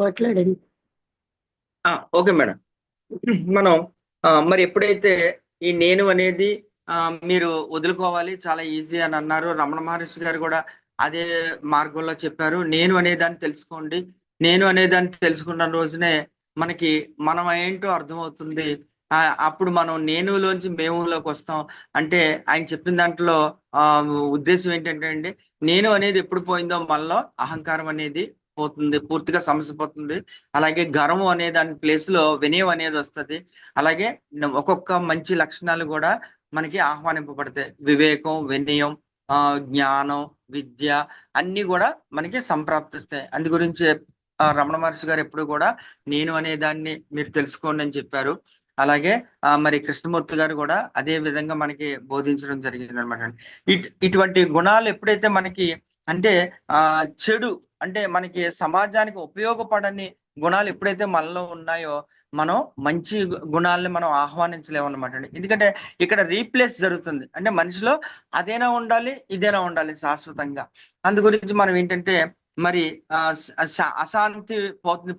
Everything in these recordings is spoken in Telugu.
మాట్లాడండి. Okay madam. మనం మరి ఎప్పుడైతే ఈ నేను అనేది మీరు వదులుకోవాలి చాలా ఈజీ అని అన్నారు. రమణ మహర్షి గారు కూడా అదే మార్గంలో చెప్పారు. నేను అనేదాన్ని తెలుసుకోండి. నేను అనేదాన్ని తెలుసుకున్న రోజునే మనకి మనం ఏంటో అర్థమవుతుంది. అప్పుడు మనం నేనులోంచి మేములోకి వస్తాం. అంటే ఆయన చెప్పిన దాంట్లో ఉద్దేశం ఏంటంటే అండి, నేను అనేది ఎప్పుడు పోయిందో మనలో అహంకారం అనేది పోతుంది. పూర్తిగా సమస్య పోతుంది. అలాగే గర్వం అనే దాని ప్లేస్ లో వినయం అనేది వస్తది. అలాగే ఒక్కొక్క మంచి లక్షణాలు కూడా మనకి ఆహ్వానింపబడతాయి. వివేకం, వినయం, జ్ఞానం, విద్య అన్ని కూడా మనకి సంప్రాప్తిస్తాయి. అందు గురించి రమణ మహర్షి గారు ఎప్పుడు కూడా నేను అనే దాన్ని మీరు తెలుసుకోండి అని చెప్పారు. అలాగే మరి కృష్ణమూర్తి గారు కూడా అదే విధంగా మనకి బోధించడం జరిగింది అనమాట. ఇటువంటి గుణాలు ఎప్పుడైతే మనకి అంటే చెడు అంటే మనకి సమాజానికి ఉపయోగపడని గుణాలు ఎప్పుడైతే మనలో ఉన్నాయో మనం మంచి గుణాలని మనం ఆహ్వానించలేము అనమాట అండి. ఎందుకంటే ఇక్కడ రీప్లేస్ జరుగుతుంది. అంటే మనిషిలో అదేనా ఉండాలి, ఇదేనా ఉండాలి శాశ్వతంగా. అందు గురించి మనం ఏంటంటే మరి అశాంతి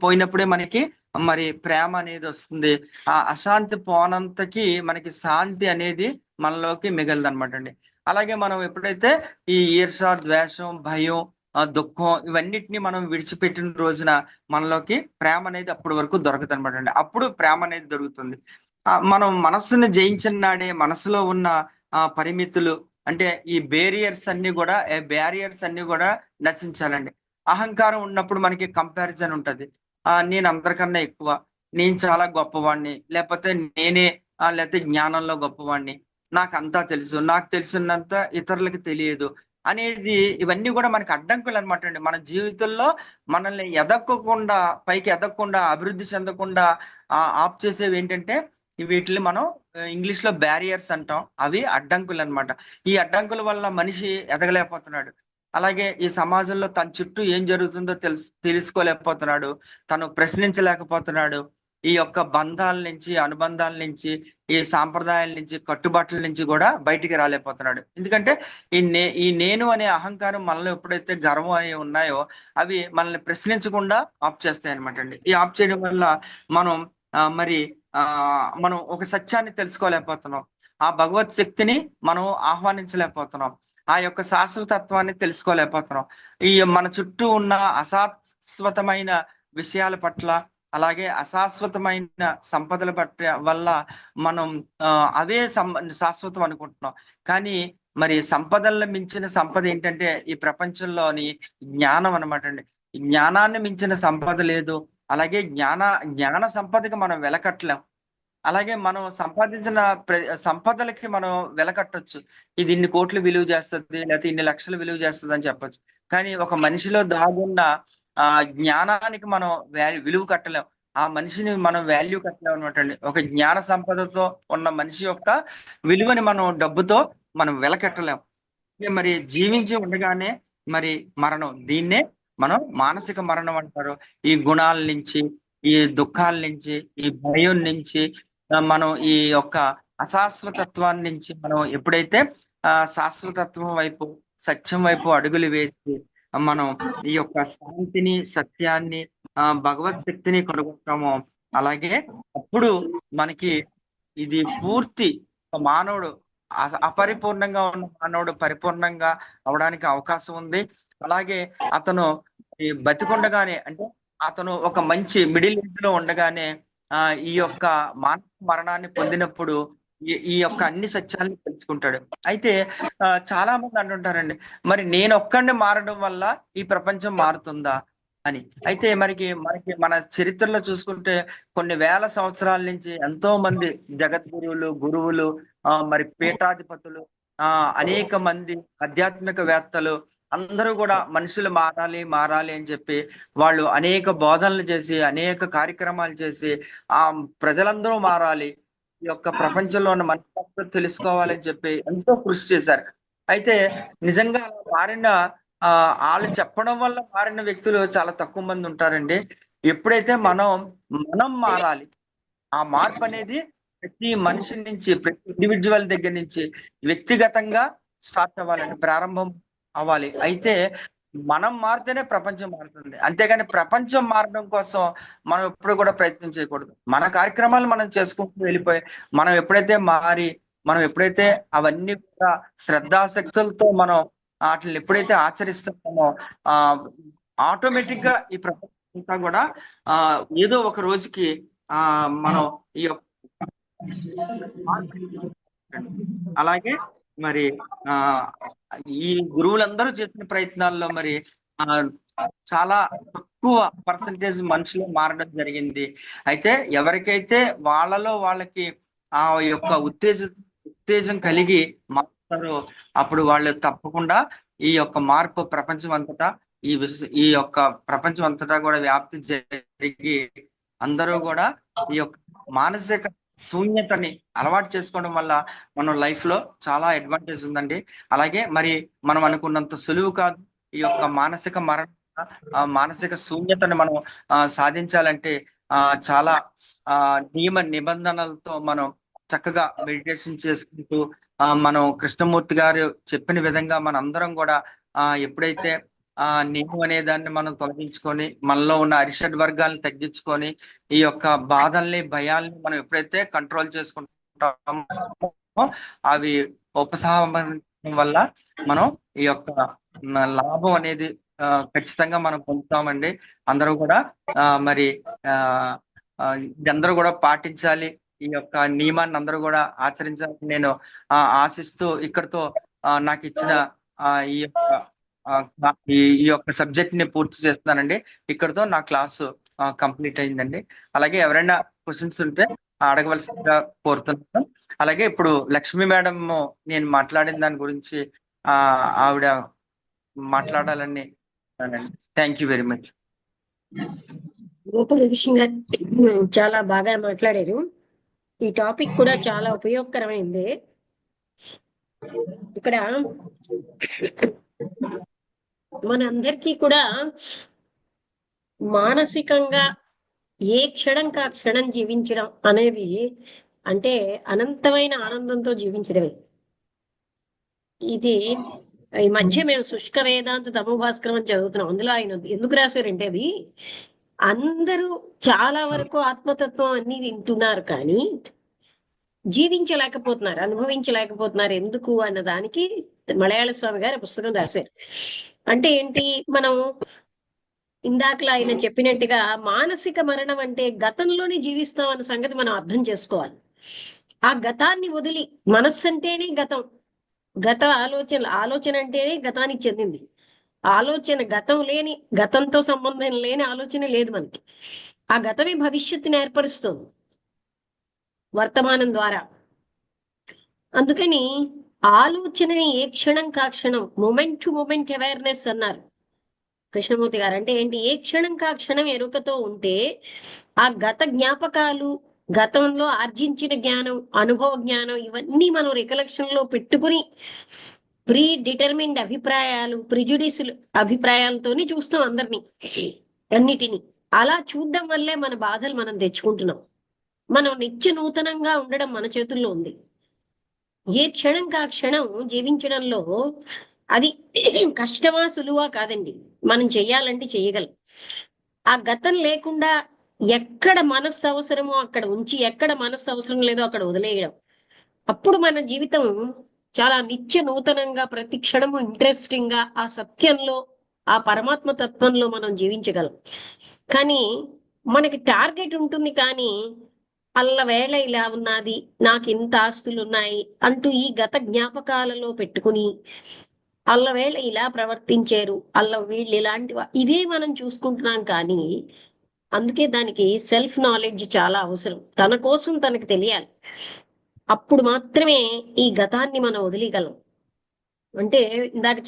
పోయినప్పుడే మనకి మరి ప్రేమ అనేది వస్తుంది. ఆ అశాంతి పోనంతకి మనకి శాంతి అనేది మనలోకి మిగలదు అనమాట అండి. అలాగే మనం ఎప్పుడైతే ఈ ఈర్ష, ద్వేషం, భయం, దుఃఖం ఇవన్నిటిని మనం విడిచిపెట్టిన రోజున మనలోకి ప్రేమ అనేది అప్పటి వరకు దొరకదు అనమాట అండి. అప్పుడు ప్రేమ అనేది దొరుకుతుంది. మనం మనస్సుని జయించిన నాడే మనసులో ఉన్న పరిమితులు అంటే ఈ బ్యారియర్స్ అన్ని కూడా నశించాలండి. అహంకారం ఉన్నప్పుడు మనకి కంపారిజన్ ఉంటది. నేను అందరికన్నా ఎక్కువ, నేను చాలా గొప్పవాడిని, లేకపోతే నేనే లేకపోతే జ్ఞానంలో గొప్పవాడిని, నాకు అంతా తెలుసు, నాకు తెలిసినంత ఇతరులకు తెలియదు అనేది ఇవన్నీ కూడా మనకి అడ్డంకులు అనమాట అండి. మన జీవితంలో మనల్ని ఎదక్కకుండా, పైకి ఎదగకుండా, అభివృద్ధి చెందకుండా ఆప్ చేసేవి ఏంటంటే వీటిని మనం ఇంగ్లీష్ లో బ్యారియర్స్ అంటాం. అవి అడ్డంకులు అన్నమాట. ఈ అడ్డంకుల వల్ల మనిషి ఎదగలేకపోతున్నాడు. అలాగే ఈ సమాజంలో తన చుట్టూ ఏం జరుగుతుందో తెలుసుకోలేకపోతున్నాడు. తను ప్రశ్నించలేకపోతున్నాడు. ఈ యొక్క బంధాల నుంచి, అనుబంధాల నుంచి, ఈ సాంప్రదాయాల నుంచి, కట్టుబాట్ల నుంచి కూడా బయటికి రాలేకపోతున్నాడు. ఎందుకంటే ఈ నేను అనే అహంకారం మనలో ఎప్పుడైతే గర్వం అయి ఉన్నాయో అవి మనల్ని ప్రశ్నించకుండా ఆప్ చేస్తాయి అనమాట అండి. ఈ ఆప్ చేయడం వల్ల మనం మరి మనం ఒక సత్యాన్ని తెలుసుకోలేకపోతున్నాం. ఆ భగవత్ శక్తిని మనం ఆహ్వానించలేకపోతున్నాం. ఆ యొక్క శాశ్వతత్వాన్ని తెలుసుకోలేకపోతున్నాం. ఈ మన చుట్టూ ఉన్న అశాశ్వతమైన విషయాల పట్ల, అలాగే అశాశ్వతమైన సంపదల పట్ల వల్ల మనం అవే శాశ్వతం అనుకుంటున్నాం. కానీ మరి సంపదలను మించిన సంపద ఏంటంటే ఈ ప్రపంచంలోని జ్ఞానం అనమాట అండి. ఈ జ్ఞానాన్ని మించిన సంపద లేదు. అలాగే జ్ఞాన సంపదకి మనం వెలకట్టలేం. అలాగే మనం సంపాదించిన సంపదలకి మనం వెలకట్టొచ్చు. ఇది ఇన్ని కోట్లు విలువ చేస్తుంది, లేకపోతే ఇన్ని లక్షలు విలువ చేస్తుంది అని చెప్పొచ్చు. కానీ ఒక మనిషిలో దాగున్న జ్ఞానానికి మనం విలువ కట్టలేం. ఆ మనిషిని మనం వాల్యూ కట్టలేం అనమాట అండి. ఒక జ్ఞాన సంపదతో ఉన్న మనిషి యొక్క విలువని మనం డబ్బుతో మనం వెలకట్టలేం. మరి జీవించి ఉండగానే మరి మరణం, దీన్నే మనం మానసిక మరణం అంటారు. ఈ గుణాల నుంచి, ఈ దుఃఖాల నుంచి, ఈ భయం నుంచి, మనం ఈ యొక్క అశాశ్వతత్వాన్ని నుంచి మనం ఎప్పుడైతే శాశ్వతత్వం వైపు, సత్యం వైపు అడుగులు వేసి మనం ఈ యొక్క శాంతిని, సత్యాన్ని, భగవత్ శక్తిని కనుగొంటామో అలాగే అప్పుడు మనకి ఇది పూర్తి మానవుడు అపరిపూర్ణంగా ఉన్న మానవుడు పరిపూర్ణంగా అవడానికి అవకాశం ఉంది. అలాగే అతను ఈ బతికుండగానే అంటే అతను ఒక మంచి మిడిల్ ఏజ్ లో ఉండగానే ఈ యొక్క మానవ మరణాన్ని పొందినప్పుడు ఈ యొక్క అన్ని సత్యాలను తెలుసుకుంటాడు. అయితే చాలా మంది అంటుంటారండి, మరి నేను ఒక్కడిని మారడం వల్ల ఈ ప్రపంచం మారుతుందా అని. అయితే మనకి మన చరిత్రలో చూసుకుంటే కొన్ని వేల సంవత్సరాల నుంచి ఎంతో మంది జగద్గురువులు, గురువులు, మరి పీఠాధిపతులు, అనేక మంది ఆధ్యాత్మికవేత్తలు అందరూ కూడా మనుషులు మారాలి మారాలి అని చెప్పి వాళ్ళు అనేక బోధనలు చేసి, అనేక కార్యక్రమాలు చేసి ప్రజలందరూ మారాలి, ఈ యొక్క ప్రపంచంలో ఉన్న మనుషులందరూ తెలుసుకోవాలని చెప్పి ఎంతో కృషి చేశారు. అయితే నిజంగా అలా మారిన వాళ్ళు చెప్పడం వల్ల మారిన వ్యక్తులు చాలా తక్కువ మంది ఉంటారండి. ఎప్పుడైతే మనం మారాలి, ఆ మార్పు అనేది ప్రతి మనిషి నుంచి, ప్రతి ఇండివిజువల్ దగ్గర నుంచి వ్యక్తిగతంగా స్టార్ట్ అవ్వాలండి, ప్రారంభం అవ్వాలి. అయితే మనం మారితేనే ప్రపంచం మారుతుంది. అంతేగాని ప్రపంచం మారడం కోసం మనం ఎప్పుడు కూడా ప్రయత్నం చేయకూడదు. మన కార్యక్రమాలు మనం చేసుకుంటూ వెళ్ళిపోయి, మనం ఎప్పుడైతే మారి, మనం ఎప్పుడైతే అవన్నీ కూడా శ్రద్ధాశక్తులతో మనం వాటిని ఎప్పుడైతే ఆచరిస్తున్నామో ఆ ఆటోమేటిక్ గా ఈ ప్రపంచం అంతా కూడా ఆ ఏదో ఒక రోజుకి ఆ మనం ఈ యొక్క అలాగే మరి ఆ ఈ గురువులందరూ చేసిన ప్రయత్నాల్లో మరి ఆ చాలా తక్కువ పర్సంటేజ్ మనుషులు మారడం జరిగింది. అయితే ఎవరికైతే వాళ్ళలో వాళ్ళకి ఆ యొక్క ఉత్తేజం కలిగి మారుతారో అప్పుడు వాళ్ళు తప్పకుండా ఈ యొక్క మార్పు ప్రపంచం అంతటా ఈ యొక్క ప్రపంచం అంతటా కూడా వ్యాప్తి జరిగి అందరూ కూడా ఈ యొక్క మానసిక శూన్యతని అలవాటు చేసుకోవడం వల్ల మన లైఫ్ లో చాలా అడ్వాంటేజ్ ఉందండి. అలాగే మరి మనం అనుకున్నంత సులువు కాదు ఈ యొక్క మానసిక మరణ మానసిక శూన్యతను మనం సాధించాలంటే చాలా నియమ నిబంధనలతో మనం చక్కగా మెడిటేషన్ చేసుకుంటూ మనం కృష్ణమూర్తి గారు చెప్పిన విధంగా మన అందరం కూడా ఎప్పుడైతే నేను అనే దాన్ని మనం తొలగించుకొని మనలో ఉన్న అరిషడ్ వర్గాలను తగ్గించుకొని ఈ యొక్క బాధల్ని భయాల్ని మనం ఎప్పుడైతే కంట్రోల్ చేసుకుంటామో అవి ఉపశమనం వల్ల మనం ఈ యొక్క లాభం అనేది ఖచ్చితంగా మనం పొందుతామండి. అందరూ కూడా మరి ఇదందరూ కూడా పాటించాలి. ఈ యొక్క నియమాన్ని అందరూ కూడా ఆచరించాలని నేను ఆశిస్తూ ఇక్కడితో నాకు ఇచ్చిన ఈ యొక్క ఈ యొక్క సబ్జెక్ట్ ని పూర్తి చేస్తున్నానండి. ఇక్కడితో నా క్లాసు కంప్లీట్ అయిందండి. అలాగే ఎవరైనా క్వశ్చన్స్ ఉంటే అడగవలసిందిగా కోరుతున్నాను. అలాగే ఇప్పుడు లక్ష్మి మేడం నేను మాట్లాడిన దాని గురించి ఆవిడ మాట్లాడాలని thank you very much. Gopalakrishna గారు చాలా బాగా మాట్లాడారు. ఈ టాపిక్ కూడా చాలా ఉపయోగకరమైంది. ఇక్కడ మనందరికీ కూడా మానసికంగా ఏ క్షణం కా క్షణం జీవించడం అనేది అంటే అనంతమైన ఆనందంతో జీవించడమే. ఇది ఈ మధ్య మేము శుష్క వేదాంత తమోభాస్కరం అని చదువుతున్నాం. అందులో ఆయన ఎందుకు రాశారంటే అది అందరూ చాలా వరకు ఆత్మతత్వం అన్ని వింటున్నారు కానీ జీవించలేకపోతున్నారు, అనుభవించలేకపోతున్నారు. ఎందుకు అన్న దానికి మలయాళ స్వామి గారు పుస్తకం రాశారు. అంటే ఏంటి, మనం ఇందాకలా ఆయన చెప్పినట్టుగా మానసిక మరణం అంటే గతంలోనే జీవిస్తాం అన్న సంగతి మనం అర్థం చేసుకోవాలి. ఆ గతాన్ని వదిలి, మనస్సు అంటేనే గతం, గత ఆలోచన అంటేనే గతానికి చెందింది. ఆలోచన గతం లేని, గతంతో సంబంధం లేని ఆలోచన లేదు మనకి. ఆ గతమే భవిష్యత్తుని ఏర్పరుస్తుంది వర్తమానం ద్వారా. అందుకని ఆలోచనని ఏ క్షణం కా క్షణం, మూమెంట్ టు మూమెంట్ అవేర్నెస్ అన్నారు కృష్ణమూర్తి గారు. అంటే ఏంటి, ఏ క్షణం కా క్షణం ఎరుకతో ఉంటే ఆ గత జ్ఞాపకాలు, గతంలో ఆర్జించిన జ్ఞానం, అనుభవ జ్ఞానం ఇవన్నీ మనం రికలెక్షన్ లో పెట్టుకుని ప్రీ డిటర్మిన్డ్ అభిప్రాయాలు, ప్రిజుడిస్డ్ అభిప్రాయాలతోని చూస్తాం అందరినీ, అన్నిటినీ. అలా చూడడం వల్లే మన బాధలు మనం తెచ్చుకుంటున్నాం. మనం నిత్య నూతనంగా ఉండడం మన చేతుల్లో ఉంది. ఏ క్షణం కా క్షణం జీవించడంలో అది కష్టమా సులువా కాదండి, మనం చెయ్యాలంటే చెయ్యగలం. ఆ గతం లేకుండా ఎక్కడ మనస్సు అవసరమో అక్కడ ఉంచి, ఎక్కడ మనస్సు అవసరం లేదో అక్కడ వదిలేయడం. అప్పుడు మన జీవితం చాలా నిత్య నూతనంగా, ప్రతి క్షణము ఇంట్రెస్టింగ్ గా ఆ సత్యంలో, ఆ పరమాత్మ తత్వంలో మనం జీవించగలం. కానీ మనకి టార్గెట్ ఉంటుంది, కానీ అల్లవేళ ఇలా ఉన్నది, నాకు ఇంత ఆస్తులు ఉన్నాయి అంటూ ఈ గత జ్ఞాపకాలలో పెట్టుకుని అల్లవేళ ఇలా ప్రవర్తించారు, వీళ్ళు ఇలాంటి ఇదే మనం చూసుకుంటున్నాం. కానీ అందుకే దానికి సెల్ఫ్ నాలెడ్జ్ చాలా అవసరం. తన కోసం తనకు తెలియాలి. అప్పుడు మాత్రమే ఈ గతాన్ని మనం వదిలేయగలం. అంటే ఇందాక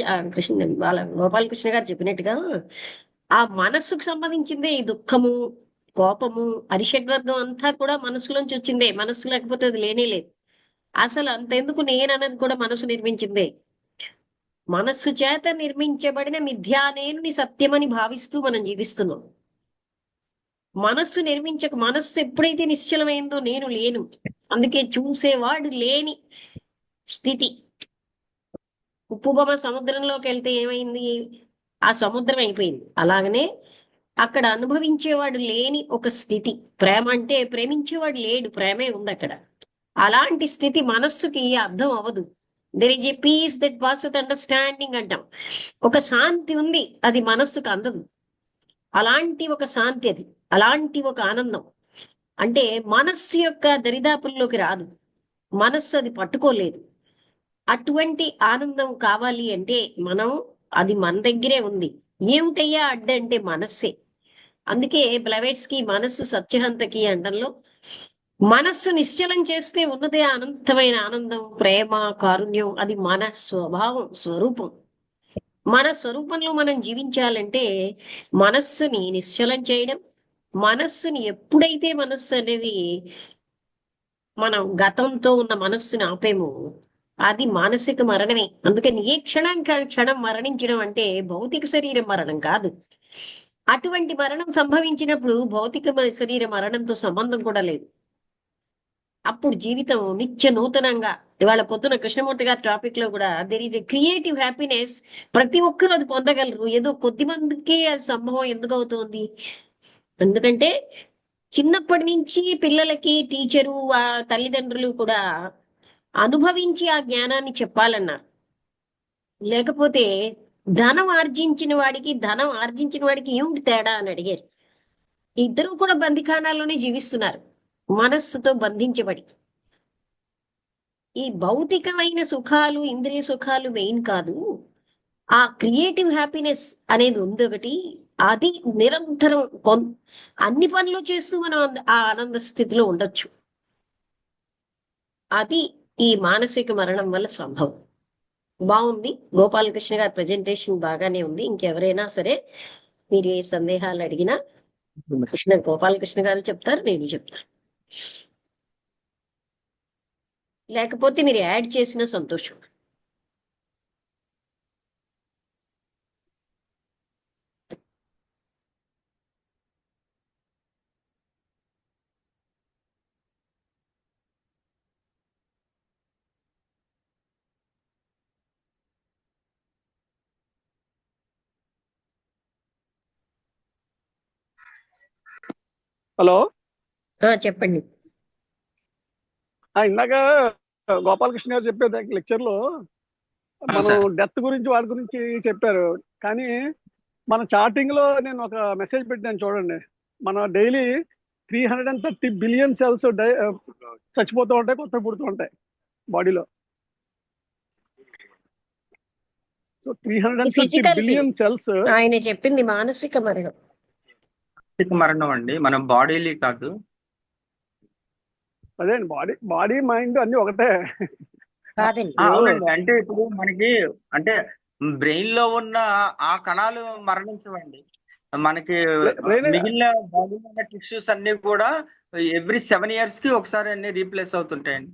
వాళ్ళ గోపాలకృష్ణ గారు చెప్పినట్టుగా ఆ మనస్సుకు సంబంధించిందే ఈ దుఃఖము, కోపము, అరిషడ్వర్గం అంతా కూడా మనసులోంచి వచ్చిందే. మనస్సు లేకపోతే అది లేనే లేదు. అసలు అంతెందుకు, నేనన్నది కూడా మనసు నిర్మించిందే. మనస్సు చేత నిర్మించబడిన మిథ్యానేనుని సత్యమని భావిస్తూ మనం జీవిస్తున్నాం. మనస్సు ఎప్పుడైతే నిశ్చలమైందో నేను లేను, అందుకే చూసేవాడు లేని స్థితి. ఉప్పుబొమ్మ సముద్రంలోకి వెళ్తే ఏమైంది, ఆ సముద్రం అయిపోయింది. అలాగనే అక్కడ అనుభవించేవాడు లేని ఒక స్థితి. ప్రేమ అంటే ప్రేమించేవాడు లేడు, ప్రేమే ఉంది అక్కడ. అలాంటి స్థితి మనస్సుకి అర్థం అవ్వదు. There is a peace that pass with understanding అంటాం. ఒక శాంతి ఉంది, అది మనస్సుకు అందదు. అలాంటి ఒక శాంతి అది, అలాంటి ఒక ఆనందం అంటే మనస్సు యొక్క దరిదాపుల్లోకి రాదు, మనస్సు అది పట్టుకోలేదు. అటువంటి ఆనందం కావాలి అంటే మనం, అది మన దగ్గరే ఉంది. ఏమిటయ్యా అడ్డంటే మనస్సే. అందుకే బ్లవెట్స్ కి మనస్సు సత్యహంతకి అండంలో, మనస్సు నిశ్చలం చేస్తే ఉన్నదే అనంతమైన ఆనందం, ప్రేమ, కారుణ్యం. అది మన స్వభావం, స్వరూపం. మన స్వరూపంలో మనం జీవించాలంటే మనస్సుని నిశ్చలం చేయడం. మనస్సుని ఎప్పుడైతే మనస్సు అనేది మనం గతంతో ఉన్న మనస్సుని ఆపేమో, అది మానసిక మరణమే. అందుకని ఏ క్షణానికి ఆ క్షణం మరణించడం అంటే భౌతిక శరీర మరణం కాదు. అటువంటి మరణం సంభవించినప్పుడు భౌతిక శరీర మరణంతో సంబంధం కూడా లేదు. అప్పుడు జీవితం నిత్య నూతనంగా. ఇవాళ పొద్దున కృష్ణమూర్తి గారి టాపిక్ లో కూడా there is a creative happiness. ప్రతి ఒక్కరూ అది పొందగలరు. ఏదో కొద్ది మందికే అది సంభవం ఎందుకు అవుతోంది? ఎందుకంటే చిన్నప్పటి నుంచి పిల్లలకి టీచరు, ఆ తల్లిదండ్రులు కూడా అనుభవించి ఆ జ్ఞానాన్ని చెప్పాలన్నారు. లేకపోతే ధనం ఆర్జించిన వాడికి ఏమిటి తేడా అని అడిగారు. ఇద్దరూ కూడా బందిఖానాల్లోనే జీవిస్తున్నారు, మనస్సుతో బంధించబడి. ఈ భౌతికమైన సుఖాలు, ఇంద్రియ సుఖాలు మెయిన్ కాదు. ఆ క్రియేటివ్ హ్యాపీనెస్ అనేది ఉంది ఒకటి. అది నిరంతరం అన్ని పనులు చేస్తూ మనం ఆ ఆనంద స్థితిలో ఉండొచ్చు. అది ఈ మానసిక మరణం వల్ల సంభవం. బాగుంది, గోపాలకృష్ణ గారి ప్రజెంటేషన్ బాగానే ఉంది. ఇంకెవరైనా సరే మీరు ఏ సందేహాలు అడిగినా గోపాలకృష్ణ గారు చెప్తారు, నేను చెప్తాను. లేకపోతే మీరు యాడ్ చేసిన సంతోషం. హలో. చెప్పండి. ఇందాక గోపాలకృష్ణ గారు చెప్పే లెక్చర్ లో మనం డెత్ గురించి వాటి గురించి చెప్పారు. కానీ మన చార్టింగ్ లో నేను ఒక మెసేజ్ పెట్టాను చూడండి. మన డైలీ 330 బిలియన్ సెల్స్ చచ్చిపోతూ ఉంటాయి, కొత్త పుడుతూ ఉంటాయి బాడీలో. So 330 billion cells. ఆయన చెప్పింది మానసిక మరణం. మరణం అండి, మనం బాడీలీ కాదు. అదే బాడీ మైండ్ అన్ని ఒకటే కాదండి. అవునండి. అంటే ఇప్పుడు మనకి అంటే బ్రెయిన్ లో ఉన్న ఆ కణాలు మరణించవండి. మనకి మిగిలిన బాడీలో ఉన్న టిష్యూస్ అన్ని కూడా ఎవ్రీ 7 years కి ఒకసారి అన్ని రీప్లేస్ అవుతుంటాయండి.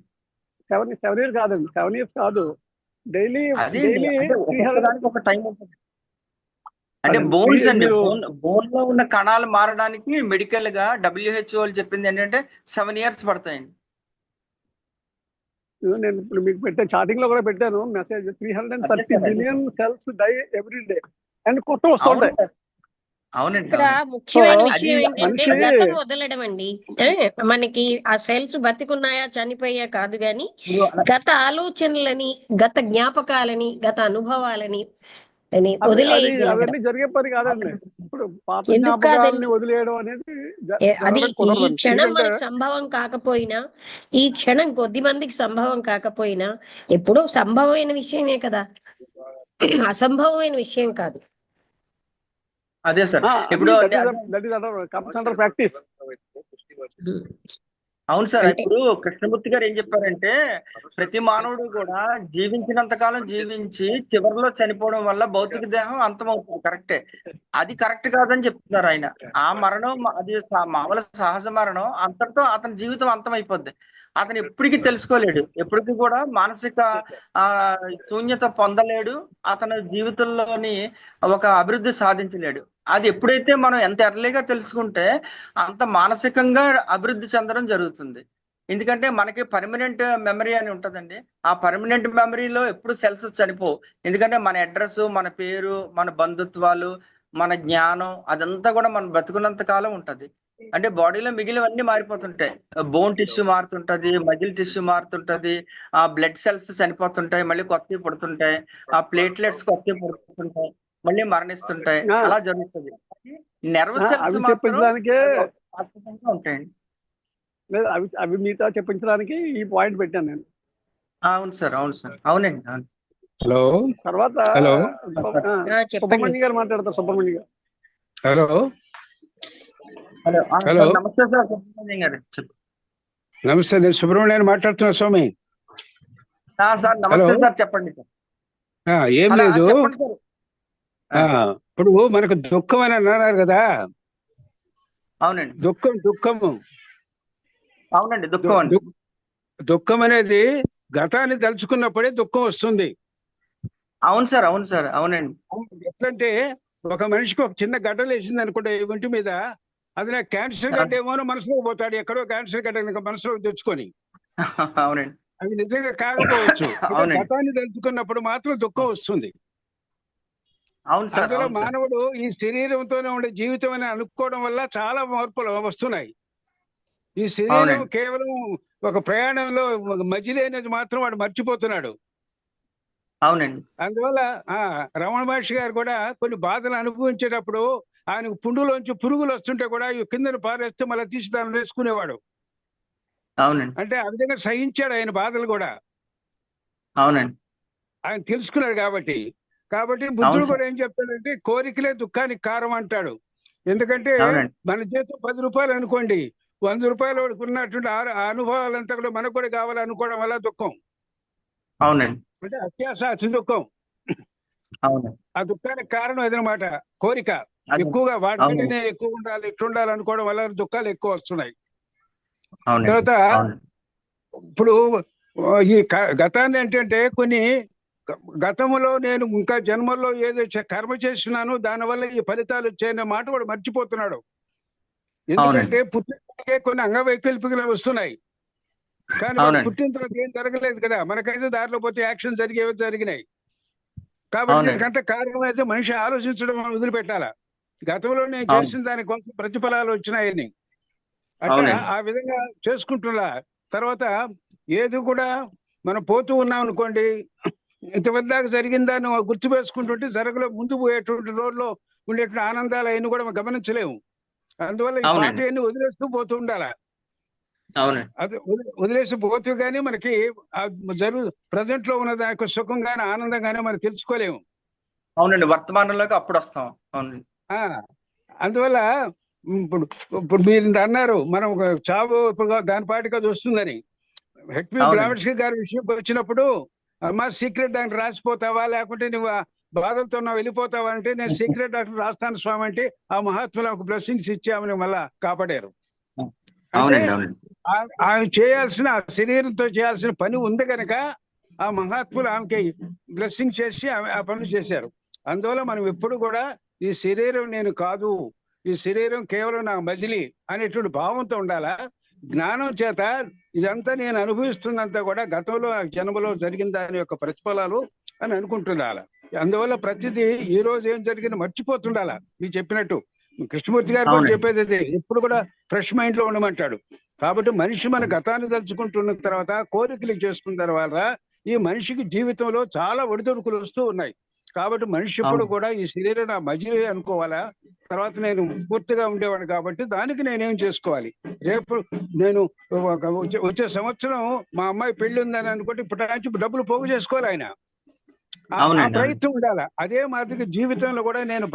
7 years కాదండి, 7 years కాదు, డైలీ ఒక టైం ఉంటుంది. అంటే బోన్స్ అండి, బోన్ లో ఉన్న కణాలు మారడానికి మెడికల్ గా WHO వాళ్ళు చెప్పింది ఏంటంటే 7 years పడతాయండి. నేను ఇప్పుడు మీకు పెట్టాను, చాటింగ్ లో కూడా పెట్టాను message. 330 billion cells die every day and కొత్త వస్తుంటాయి. అవునండి. ఇక్కడ ముఖ్యమైన విషయం ఏంటంటే గతం వదలడం అండి. మనకి ఆ సెల్స్ బతికున్నాయా చనిపోయా కాదు గాని, గత ఆలోచనలని, గత జ్ఞాపకాలని, గత అనుభవాలని అవన్నీ జరిగే పని కాదండి. ఇప్పుడు పాత జ్ఞాపకాలని వదిలేయడం అనేది అది ఈ క్షణం మనకు సంభవం కాకపోయినా, ఈ క్షణం కొద్ది మందికి సంభవం కాకపోయినా ఎప్పుడో సంభవమైన విషయమే కదా, అసంభవమైన విషయం కాదు. అదే సార్. ఇప్పుడు ప్రాక్టీస్. అవును సార్. ఇప్పుడు కృష్ణమూర్తి గారు ఏం చెప్పారంటే, ప్రతి మానవుడు కూడా జీవించినంత కాలం జీవించి చివరిలో చనిపోవడం వల్ల భౌతిక దేహం అంతమవుతుంది. కరెక్టే, అది కరెక్ట్ కాదని చెప్తున్నారు ఆయన. ఆ మరణం అది మామూలు సహజ మరణం, అంతటితో అతని జీవితం అంతమైపోద్ది. అతను ఎప్పటికీ తెలుసుకోలేడు, ఎప్పటికీ కూడా మానసిక శూన్యత పొందలేడు, అతని జీవితంలోని ఒక అభివృద్ధి సాధించలేడు. అది ఎప్పుడైతే మనం ఎంత ఎర్లీగా తెలుసుకుంటే అంత మానసికంగా అభివృద్ధి చెందడం జరుగుతుంది. ఎందుకంటే మనకి పర్మనెంట్ మెమరీ అని ఉంటదండి. ఆ పర్మనెంట్ మెమరీలో ఎప్పుడు సెల్స్ చనిపోవు. ఎందుకంటే మన అడ్రస్, మన పేరు, మన బంధుత్వాలు, మన జ్ఞానం అదంతా కూడా మనం బతుకున్నంత కాలం ఉంటది. అంటే బాడీలో మిగిలినవన్నీ మారిపోతుంటాయి. బోన్ టిష్యూ మారుతుంటది, మజిల్ టిష్యూ మారుతుంటది, ఆ బ్లడ్ సెల్స్ చనిపోతుంటాయి, మళ్ళీ కొత్తవి పుడుతుంటాయి, ఆ ప్లేట్లెట్స్ కొత్తవి పుడుతుంటాయి, మళ్ళీ మరణిస్తుంటాయి. ఆ, అలా జరుగుతుంది. నెర్వ్ సెల్స్ అవి మాత్రం చెప్పించడానికే శాశ్వతంగా ఉంటాయండి. లేదు, అవి అవి మీతో చెప్పించడానికి ఈ పాయింట్ పెట్టాను నేను. అవును సార్, అవును సార్, అవునండి, అవును. హలో తర్వాత హలో చెప్పండి. సుబ్రహ్మణ్యం గారు మాట్లాడతారు. సుబ్రహ్మణ్యం గారు. Hello hello hello. సార్, నమస్తే సార్, సుబ్రహ్మణ్యం గారు. నమస్తే, నేను సుబ్రహ్మణ్యం మాట్లాడుతున్నా స్వామి. సార్ నమస్తే సార్, చెప్పండి సార్. ఏం హలో, లేదు. చెప్పండి సార్. ఇప్పుడు మనకు దుఃఖం అని అన్నారు కదా. అవునండి, దుఃఖము అవునండి, దుఃఖం అండి. దుఃఖం అనేది గతాన్ని తలుచుకున్నప్పుడే దుఃఖం వస్తుంది. అవును సార్, అవును సార్, అవునండి. ఎట్లంటే ఒక మనిషికి ఒక చిన్న గడ్డలు వేసింది అనుకుంటే ఒంటి మీద, అది నాకు క్యాన్సర్ గడ్డ ఏమో అని మనసులో పోతాడు. ఎక్కడో క్యాన్సర్ గడ్డ మనసులో తెచ్చుకొని. అవునండి, అది నిజంగా కాకపోవచ్చు. అవునండి. గతాన్ని తలుచుకున్నప్పుడు మాత్రం దుఃఖం వస్తుంది. అవును సార్, అందులో అవును సార్. మానవుడు ఈ శరీరంతోనే ఉండే జీవితం అని అనుకోవడం వల్ల చాలా మార్పులు వస్తున్నాయి. ఈ శరీరం అవునండి. కేవలం ఒక ప్రయాణంలో మజిలీ అనేది మాత్రం వాడు మర్చిపోతున్నాడు. అవునండి, అందువల్ల రమణ మహర్షి గారు కూడా కొన్ని బాధలు అనుభవించేటప్పుడు ఆయనకు పుండులోంచి పురుగులు వస్తుంటే కూడా ఈ కిందను పారేస్తే మళ్ళీ తీసి దాన్ని వేసుకునేవాడు. అవునండి, అంటే ఆ విధంగా సహించాడు ఆయన బాధలు కూడా. అవునండి, ఆయన తెలుసుకున్నాడు కాబట్టి. అవును బుద్ధుడు సార్. కూడా ఏం చెప్తాడంటే కోరికలే దుఃఖానికి కారణం అంటాడు. ఎందుకంటే అవునండి, మన చేతిలో 10 రూపాయలు అనుకోండి, 100 రూపాయలు వాడికి ఉన్నటువంటి ఆ అనుభవాలంతా కూడా మనకు కూడా కావాలనుకోవడం వల్ల దుఃఖం. అవునండి, అంటే అత్యాశ, అతి దుఃఖం. అవునండి. ఆ దుఃఖానికి కారణం అదనమాట, కోరిక. అదే. ఎక్కువగా వాటికంటే అవునండి, నేను ఎక్కువ ఉండాలి, ఇట్లుండాలి అనుకోవడం వల్ల దుఃఖాలు ఎక్కువ వస్తున్నాయి. అవునండి, తర్వాత అవునండి. ఇప్పుడు ఈ గతాన్ని ఏంటంటే కొన్ని గతంలో నేను ఇంకా జన్మల్లో ఏదో కర్మ చేస్తున్నాను దానివల్ల ఈ ఫలితాలు వచ్చాయనే మాట వాడు మర్చిపోతున్నాడు. ఎందుకంటే అవునండి, పుట్టినకే కొన్ని అంగవైకల్పికలు వస్తున్నాయి, కానీ వాడు అవునండి, పుట్టిన తర్వాత ఏం జరగలేదు కదా. మనకైతే దారిలో పోతే యాక్షన్ జరిగినాయి. కాబట్టి అవునండి, దీనికంటే కారణం అయితే మనిషి ఆలోచించడం వదిలిపెట్టాల. గతంలో నేను అవును, చేసిన దాని కోసం ప్రతిఫలాలు వచ్చినాయని అట్లా అవునండి, ఆ విధంగా చేసుకుంటున్నా. తర్వాత ఏది కూడా మనం పోతూ ఉన్నాం అనుకోండి, ఇంతవరకు దాకా జరిగిన దాన్ని గుర్తు వేసుకుంటుంటే జరగలో ముందు పోయేటువంటి రోడ్లో ఉండేటువంటి ఆనందాలు అవన్నీ కూడా మనం గమనించలేము. అందువల్ల ఈ అవునండి, పాతయన్ని వదిలేస్తూ పోతూ ఉండాల. అవునండి, అది వదిలేసి పోతూ కానీ మనకి ప్రజెంట్ లో ఉన్న దాని యొక్క సుఖం కానీ ఆనందం కానీ మనం తెలుసుకోలేము. అవునండి. వర్తమానంలోకి అప్పుడు వస్తాం. అవునండి, ఆ అందువల్ల ఇప్పుడు ఇప్పుడు మీరు ఇంత అన్నారు మనం ఒక చావు ఇప్పుడు దాని పాటికి అది వస్తుందని. హెచ్పి అవునండి, బ్లావెట్స్కీ గారి విషయం వచ్చినప్పుడు, అమ్మా సీక్రెట్ డాక్టర్ రాసిపోతావా లేకుంటే నువ్వు బాధలతో నువ్వు వెళ్ళిపోతావా అంటే, నేను సీక్రెట్ డాక్టర్ రాస్తాను స్వామి అంటే ఆ మహాత్ములు ఒక బ్లెస్సింగ్స్ ఇచ్చామని మళ్ళా కాపాడారు. అంటే అవునండి, అవునండి, ఆమె చేయాల్సిన ఆ శరీరంతో చేయాల్సిన పని ఉంది కనుక ఆ మహాత్ములు ఆమెకి బ్లెస్సింగ్ చేసి ఆ పనులు చేశారు. అందువల్ల మనం ఎప్పుడు కూడా ఈ శరీరం నేను కాదు, ఈ శరీరం కేవలం నా మజిలీ అనేటువంటి భావంతో ఉండాలా. జ్ఞానం చేత ఇదంతా నేను అనుభవిస్తున్నంత కూడా గతంలో ఆ జన్మలో జరిగిన దాని యొక్క ప్రతిఫలాలు అని అనుకుంటుండాల. అందువల్ల ప్రతిదీ ఈ రోజు ఏం జరిగింది మర్చిపోతుండాల. మీరు చెప్పినట్టు కృష్ణమూర్తి గారు కూడా అవునండి, చెప్పేది అదే, ఎప్పుడు కూడా ఫ్రెష్ మైండ్ లో ఉండమంటాడు. కాబట్టి మనిషి మన గతాన్ని తలుచుకుంటున్న తర్వాత, కోరికలు చేసుకున్న తర్వాత ఈ మనిషికి జీవితంలో చాలా ఒడిదొడుకులు వస్తూ ఉన్నాయి. కాబట్టి మనిషి ఎప్పుడు కూడా ఈ శరీరం నా మజిలీ అనుకోవాలా. తర్వాత నేను పూర్తిగా ఉండేవాడు కాబట్టి దానికి నేనేం చేసుకోవాలి. రేపు నేను వచ్చే సంవత్సరం మా అమ్మాయి పెళ్లి ఉందని అనుకుంటే ఇప్పుడు నుంచి డబ్బులు పోగు చేసుకోవాలి ఆయన. ఆ అవునండి, ప్రయత్నం ఉండాలి. అదే మాదిరిగా జీవితంలో కూడా నేను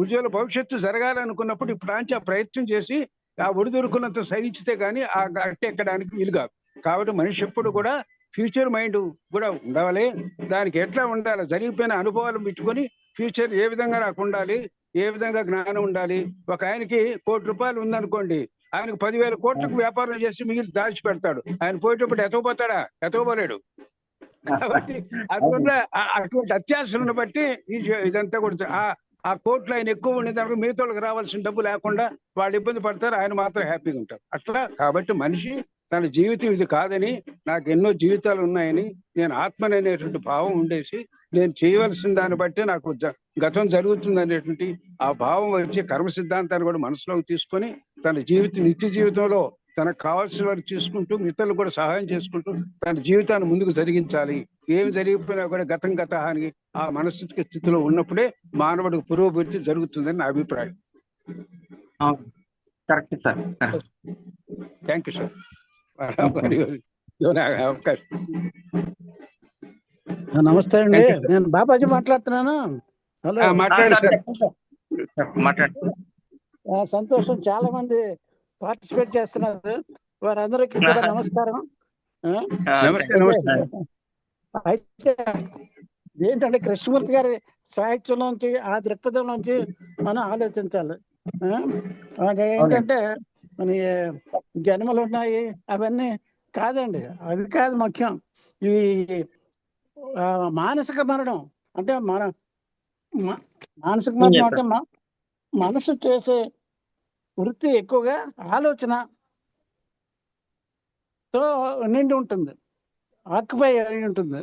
ఉజ్వల భవిష్యత్తు జరగాలనుకున్నప్పుడు ఇప్పుడు నుంచి ఆ ప్రయత్నం చేసి ఆ ఒడిదొరుకున్నంత సహించితే గానీ ఆ గట్టి ఎక్కడానికి వీలు కాదు. కాబట్టి మనిషి ఎప్పుడు కూడా ఫ్యూచర్ మైండ్ కూడా ఉండాలి. దానికి ఎట్లా ఉండాలి, జరిగిపోయిన అనుభవాలు పెట్టుకొని ఫ్యూచర్ ఏ విధంగా నాకు ఉండాలి, ఏ విధంగా జ్ఞానం ఉండాలి. ఒక ఆయనకి ₹1,00,00,000 ఉందనుకోండి, ఆయనకు 10,000 కోట్లకు వ్యాపారం చేసి మిగిలి దాచి పెడతాడు. ఆయన పోయేటప్పుడు ఎతకపోతాడా? ఎతకపోలేడు. కాబట్టి అందువల్ల అటువంటి అత్యాశలను బట్టి ఇదంతా కూడా ఆ కోట్లు ఆయన ఎక్కువ ఉండేదానికి మిగతా వాళ్ళకి రావాల్సిన డబ్బు లేకుండా వాళ్ళు ఇబ్బంది పడతారు, ఆయన మాత్రం హ్యాపీగా ఉంటారు. అట్లా కాబట్టి మనిషి తన జీవితం ఇది కాదని, నాకు ఎన్నో జీవితాలు ఉన్నాయని, నేను ఆత్మని అనేటువంటి భావం ఉండేసి, నేను చేయవలసిన దాన్ని బట్టి నాకు గతం జరుగుతుంది అనేటువంటి ఆ భావం వచ్చి కర్మ సిద్ధాంతాన్ని కూడా మనసులోకి తీసుకొని తన నిత్య జీవితంలో తనకు కావాల్సిన వారు తీసుకుంటూ ఇతరులు కూడా సహాయం చేసుకుంటూ తన జీవితాన్ని ముందుకు జరిగించాలి. ఏమి జరిగిపోయినా కూడా గతం గత అని ఆ మనస్థితికి స్థితిలో ఉన్నప్పుడే మానవుడికి పురోభివృద్ధి జరుగుతుందని నా అభిప్రాయం. Correct sir. Thank you sir. అవకాశం. నమస్తే అండి, నేను బాబాజీ మాట్లాడుతున్నాను. హలో, మాట్లాడండి సార్. మాట్లాడండి. సంతోషం, చాలా మంది పార్టిసిపేట్ చేస్తున్నారు, వారందరికీ కూడా నమస్కారం. నమస్తే నమస్తే. అయితే ఏంటంటే కృష్ణమూర్తి గారి సాహిత్యంలోంచి, ఆ దృక్పథంలోంచి మనం ఆలోచించాలి. ఏంటంటే మన జన్మలు ఉన్నాయి అవన్నీ కాదండి, అది కాదు ముఖ్యం. ఈ మానసిక మరణం అంటే మానసిక మరణం అంటే మనసు చేసే వృత్తి ఎక్కువగా ఆలోచనతో నిండి ఉంటుంది, ఆక్యుపై అయి ఉంటుంది.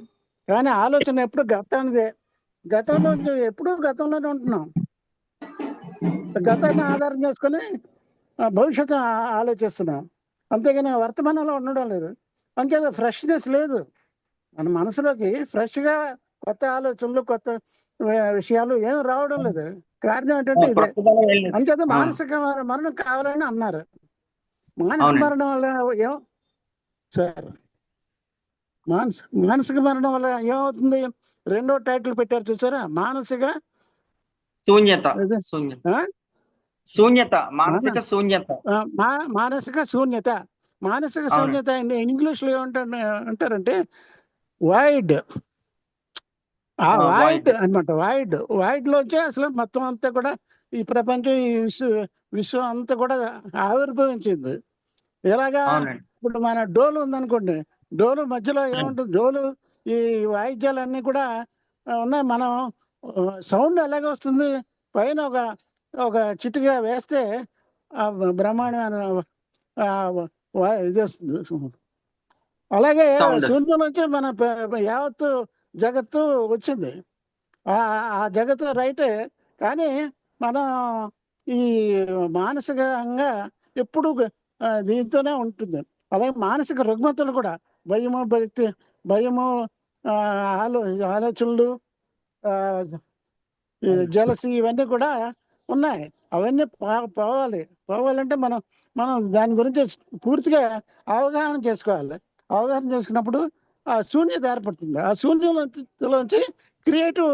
కానీ ఆలోచన ఎప్పుడు గతానిదే. ఎప్పుడూ గతంలోనే ఉంటున్నాం. గతాన్ని ఆధారం చేసుకొని భవిష్యత్తు ఆలోచిస్తున్నాం, అంతేగాని వర్తమానంలో ఉండడం లేదు. అంతేదా ఫ్రెష్నెస్ లేదు మన మనసులోకి. ఫ్రెష్గా కొత్త ఆలోచనలు, కొత్త విషయాలు ఏమి రావడం లేదు. కారణం ఏంటంటే ఇదే. అంచేత మానసిక మరణం కావాలని అన్నారు. మానసిక మరణం వల్ల సార్ మానసిక మరణం వల్ల ఏమవుతుంది? రెండో టైటిల్ పెట్టారు చూసారా, మానసిక శూన్యత. మానసిక శూన్యత. మానసిక శూన్యత ఇంగ్లీష్ లో ఏమంటారంటే వైడ్. ఆ వైడ్ అనమాట. వైడ్ లోంచి అసలు మొత్తం అంతా కూడా ఈ ప్రపంచం, ఈ విశ్వం అంతా కూడా ఆవిర్భవించింది. ఎలాగా? ఇప్పుడు మన డోలు ఉందనుకోండి, డోలు మధ్యలో ఏముంటుంది? డోలు ఈ వాయిద్యాలన్నీ కూడా ఉన్నాయి. మనం సౌండ్ ఎలాగ వస్తుంది? పైన ఒక చిటిగా వేస్తే బ్రహ్మాండమైన ఇది వస్తుంది. అలాగే శూన్యం నుంచి మన యావత్తు జగత్తు వచ్చింది. ఆ జగత్తు రైటే. కానీ మనం ఈ మానసికంగా ఎప్పుడు దీంతోనే ఉంటుంది. అలాగే మానసిక రుగ్మతలు కూడా, భయము, ఆలోచనలు, జలసి, ఇవన్నీ కూడా ఉన్నాయి. అవన్నీ పోవాలంటే మనం దాని గురించి పూర్తిగా అవగాహన చేసుకోవాలి. అవగాహన చేసుకున్నప్పుడు ఆ శూన్యత ఏర్పడుతుంది. ఆ శూన్యంలోంచి క్రియేటివ్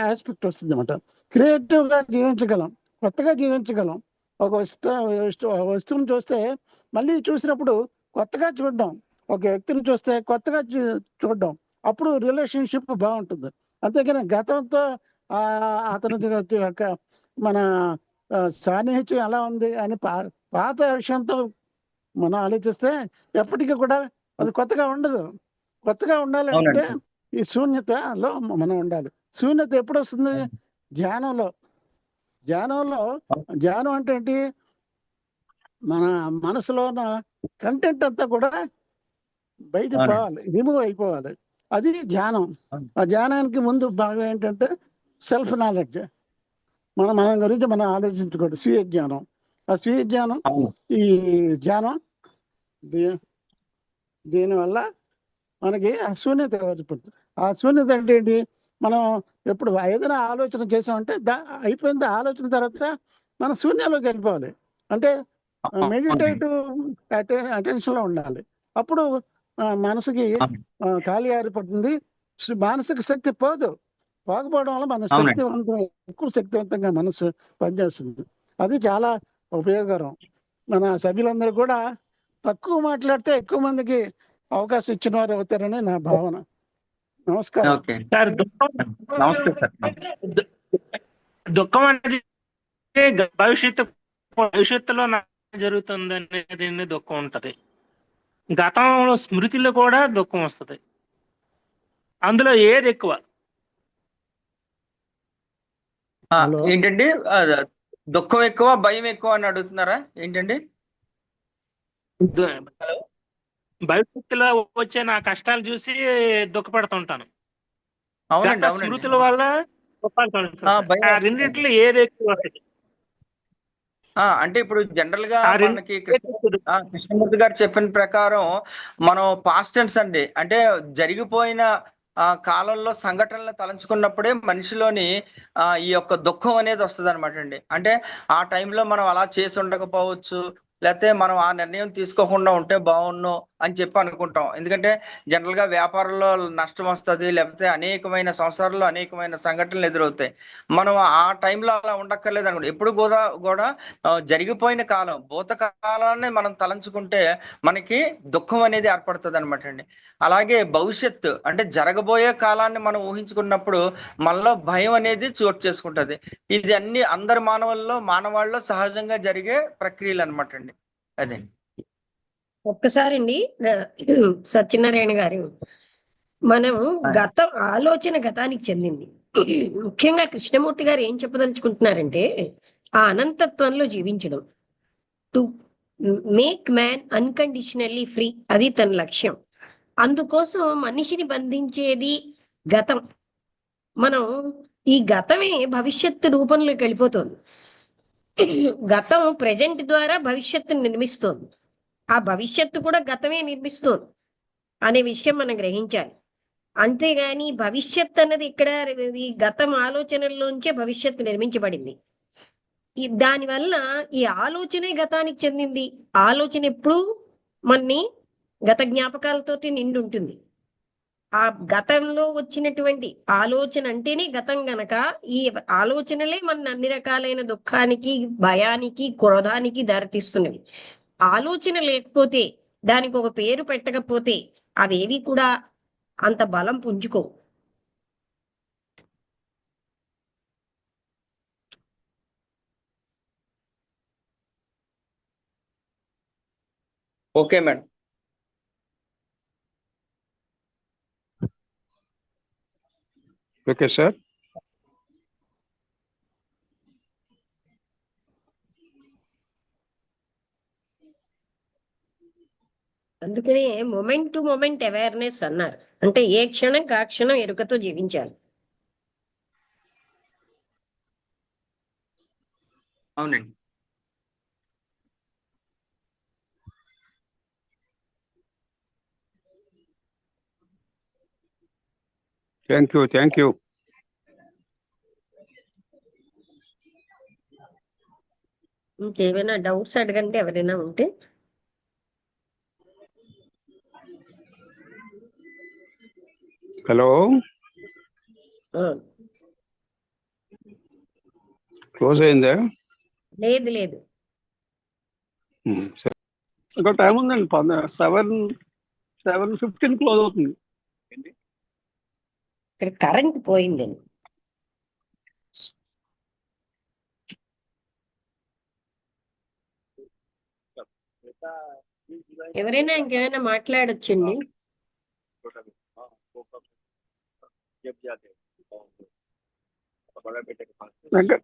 ఆస్పెక్ట్ వస్తుంది అన్నమాట. క్రియేటివ్గా జీవించగలం, కొత్తగా జీవించగలం. ఒక వస్తువుని చూస్తే మళ్ళీ చూసినప్పుడు కొత్తగా చూడడం, ఒక వ్యక్తిని చూస్తే కొత్తగా చూడడం, అప్పుడు రిలేషన్షిప్ బాగుంటుంది. అంతేగాని గతంతో అతని మన సాన్నిహిత్యం ఎలా ఉంది అని పాత విషయంతో మనం ఆలోచిస్తే ఎప్పటికీ కూడా అది కొత్తగా ఉండదు. కొత్తగా ఉండాలంటే ఈ శూన్యతలో మనం ఉండాలి. శూన్యత ఎప్పుడు వస్తుంది? ధ్యానం అంటే ఏంటి? మన మనసులో ఉన్న కంటెంట్ అంతా కూడా బయటకు పోవాలి, రిమూవ్ అయిపోవాలి. అది ధ్యానం. ఆ ధ్యానానికి ముందు భాగం ఏంటంటే సెల్ఫ్ నాలెడ్జ్. మన గురించి మనం ఆలోచించుకోవడం, స్వీయ జ్ఞానం. ఆ స్వీయ జ్ఞానం, ఈ ధ్యానం, దీనివల్ల మనకి ఆ శూన్యత ఏర్పడుతుంది. ఆ శూన్యత అంటే ఏంటి? మనం ఎప్పుడు ఏదైనా ఆలోచన చేసామంటే అయిపోయింది ఆలోచన తర్వాత మనం శూన్యంలోకి వెళ్ళిపోవాలి. అంటే మెడిటేటివ్ అటెన్షన్లో ఉండాలి. అప్పుడు మనసుకి ఖాళీ ఏర్పడుతుంది. మానసిక శక్తి పోకపోవడం వల్ల మన ఎక్కువ శక్తివంతంగా మనసు పనిచేస్తుంది. అది చాలా ఉపయోగకరం. మన సభ్యులందరూ కూడా తక్కువ మాట్లాడితే ఎక్కువ మందికి అవకాశం ఇచ్చిన వారు అవుతారని నా భావన. నమస్కారం సార్. నమస్తే సార్. దుఃఖం అనేది భవిష్యత్తులో జరుగుతుంది అనేది దుఃఖం ఉంటది. గతంలో స్మృతిలో కూడా దుఃఖం వస్తుంది. అందులో ఏది ఎక్కువ? ఏంటండి? దుఃఖం ఎక్కువ, భయం ఎక్కువ అని అడుగుతున్నారా ఏంటండి? హలో. భవిష్యత్తులో వచ్చే నా కష్టాలు చూసి దుఃఖపడుతుంటాను. అవునండి, గత అవునండి. స్మృతుల వల్ల భయం ఆ వస్తుంది. రెండిట్లో ఏది ఎక్కువ వస్తుంది? అంటే ఇప్పుడు జనరల్ గా ఆ రెండు మనకి కృష్ణమూర్తి గారు చెప్పిన ప్రకారం మనం పాస్ట్ టెన్స్ అండి, అంటే జరిగిపోయిన కాలంలో సంఘటనలు తలంచుకున్నప్పుడే మనిషిలోని ఈ యొక్క దుఃఖం అనేది వస్తుంది అనమాట అండి. అంటే ఆ టైంలో మనం అలా చేసి ఉండకపోవచ్చు, లేకపోతే మనం ఆ నిర్ణయం తీసుకోకుండా ఉంటే బాగున్ను అని చెప్పి అనుకుంటాం. ఎందుకంటే జనరల్ గా వ్యాపారంలో నష్టం వస్తుంది, లేకపోతే అనేకమైన సంవత్సరాల్లో అనేకమైన సంఘటనలు ఎదురవుతాయి. మనం ఆ టైంలో అలా ఉండక్కర్లేదు అనుకోండి. ఎప్పుడు కూడా జరిగిపోయిన కాలం భూతకాలాన్ని మనం తలంచుకుంటే మనకి దుఃఖం అనేది ఏర్పడుతుంది అనమాట అండి. అలాగే భవిష్యత్తు అంటే జరగబోయే కాలాన్ని మనం ఊహించుకున్నప్పుడు మనలో భయం అనేది చోటు చేసుకుంటది. ఇది అన్ని అందరి మానవాళ్ళలో సహజంగా జరిగే ప్రక్రియలు అనమాట అండి. అదే ఒక్కసారండి సత్యనారాయణ గారు, మనం గతం ఆలోచన గతానికి చెందింది. ముఖ్యంగా కృష్ణమూర్తి గారు ఏం చెప్పదలుచుకుంటున్నారంటే ఆ అనంతత్వంలో జీవించడం, to make man unconditionally free, అది తన లక్ష్యం. అందుకోసం మనిషిని బంధించేది గతం. మనం ఈ గతమే భవిష్యత్తు రూపంలోకి వెళ్ళిపోతుంది. గతం ప్రెజెంట్ ద్వారా భవిష్యత్తును నిర్మిస్తోంది, ఆ భవిష్యత్తు కూడా గతమే నిర్మిస్తోంది అనే విషయం మనం గ్రహించాలి. అంతేగాని భవిష్యత్ అన్నది ఇక్కడ ఈ గతం ఆలోచనల్లోంచే భవిష్యత్తు నిర్మించబడింది. దానివల్ల ఈ ఆలోచనే గతానికి చెందింది. ఆలోచన ఎప్పుడూ మనని గత జ్ఞాపకాలతోటి నిండి ఉంటుంది. ఆ గతంలో వచ్చినటువంటి ఆలోచన అంటేనే గతం గనక ఈ ఆలోచనలే మన అన్ని రకాలైన దుఃఖానికి, భయానికి, క్రోధానికి దారితీస్తున్నవి. ఆలోచన లేకపోతే, దానికి ఒక పేరు పెట్టకపోతే అవేవి కూడా అంత బలం పుంజుకోవు. Okay madam. Okay sir. అందుకనే మొమెంట్ టు మొమెంట్ అవేర్నెస్ అన్నారు. అంటే ఏ క్షణం కా క్షణం ఎరుకతో జీవించాలి. అవునండి. Thank you. ఇంకేమైనా డౌట్స్ అడగండి ఎవరైనా ఉంటే. హలో, క్లోజ్ అయిందా? లేదు లేదు, ఇంకా టైం ఉందండి. 7:15 క్లోజ్ అవుతుంది. ఇక్కడ కరెంట్ పోయిందండి. ఎవరైనా ఇంకేమైనా మాట్లాడొచ్చండి.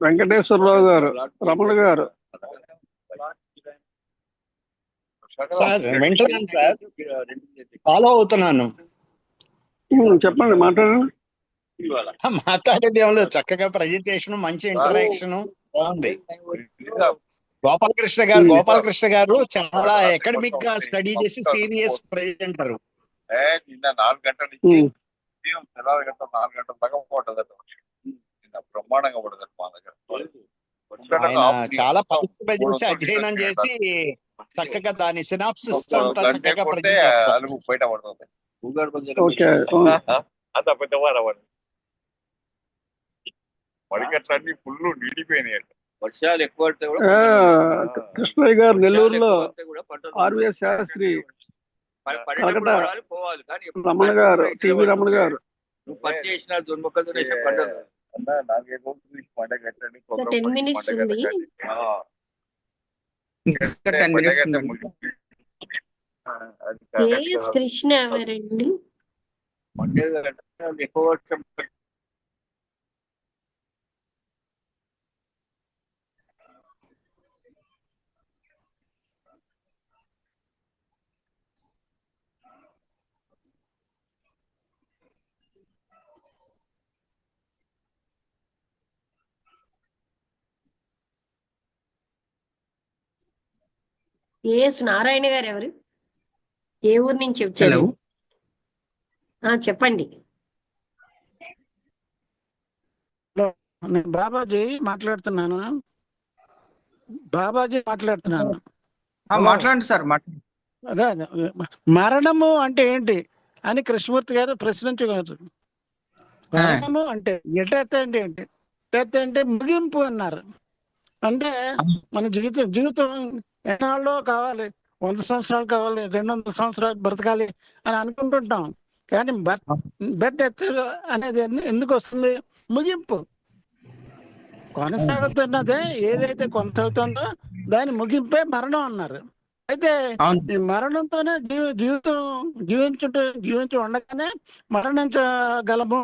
వెంకటేశ్వరరావు గారు, రమణ గారు. సార్ వింటున్నాను సార్, ఫాలో అవుతున్నాను. చెప్పండి, మాట్లాడండి. మాట్లాడేది ఏం లేదు, చక్కగా ప్రజెంటేషన్, మంచి ఇంటరాక్షన్ బాగుంది. గోపాలకృష్ణ గారు చాలా అకాడమిక్ గా స్టడీ చేసి సీరియస్ ప్రెజెంటర్. నిన్న 4 గంటల నుంచి తెల్లవారు గంట 4 గంటల దాకా పడుతుంది. నిన్న బ్రహ్మాండంగా పడుతుంది మా దగ్గర. ఆయన చాలా పరిస్థితి చేసి అధ్యయనం చేసి చక్కగా దాని సినాప్సిస్ అంతా చక్కగా అలుగు బయట పడుతుంది. అంత పెద్ద వాడవాడు మడికట్లన్నీ ఫుల్ నిండిపోయినాయి. వర్షాలు ఎక్కువ కృష్ణయ్య గారు నెల్లూరులో, ఆర్వీఎస్ శాస్త్రి, పోవాలి కానీ రమణ గారు, టీవీ రమణ గారు. నువ్వు పని చేసిన దుర్ముఖంతో పండుగ 10 minutes ఉంది. కేఎస్ కృష్ణ ఎవరండి? ఎక్కువ వర్షం ఏఎస్ నారాయణ గారు ఎవరు? ఏ ఊరు నుంచి హలో వచ్చారు? చెప్పండి. నేను బాబాజీ మాట్లాడుతున్నాను. మాట్లాడండి సార్. అదే మరణము అంటే ఏంటి అని కృష్ణమూర్తి గారు ప్రశ్నించారు. మరణము అంటే ఎటైతే ఏంటి, ఎటైతే అంటే ముగింపు అన్నారు. అంటే మన జీవితం ఎన్నాళ్ళో కావాలి, 100 సంవత్సరాలు కావాలి, 200 సంవత్సరాలు బ్రతకాలి అని అనుకుంటుంటాం. కానీ బెడ్ ఎత్ అనేది ఎందుకు వస్తుంది? ముగింపు. కొనసాగుతున్నదే ఏదైతే కొనసాగుతుందో దాని ముగింపే మరణం అన్నారు. అయితే ఈ మరణంతోనే జీవించి ఉండగానే మరణించగలము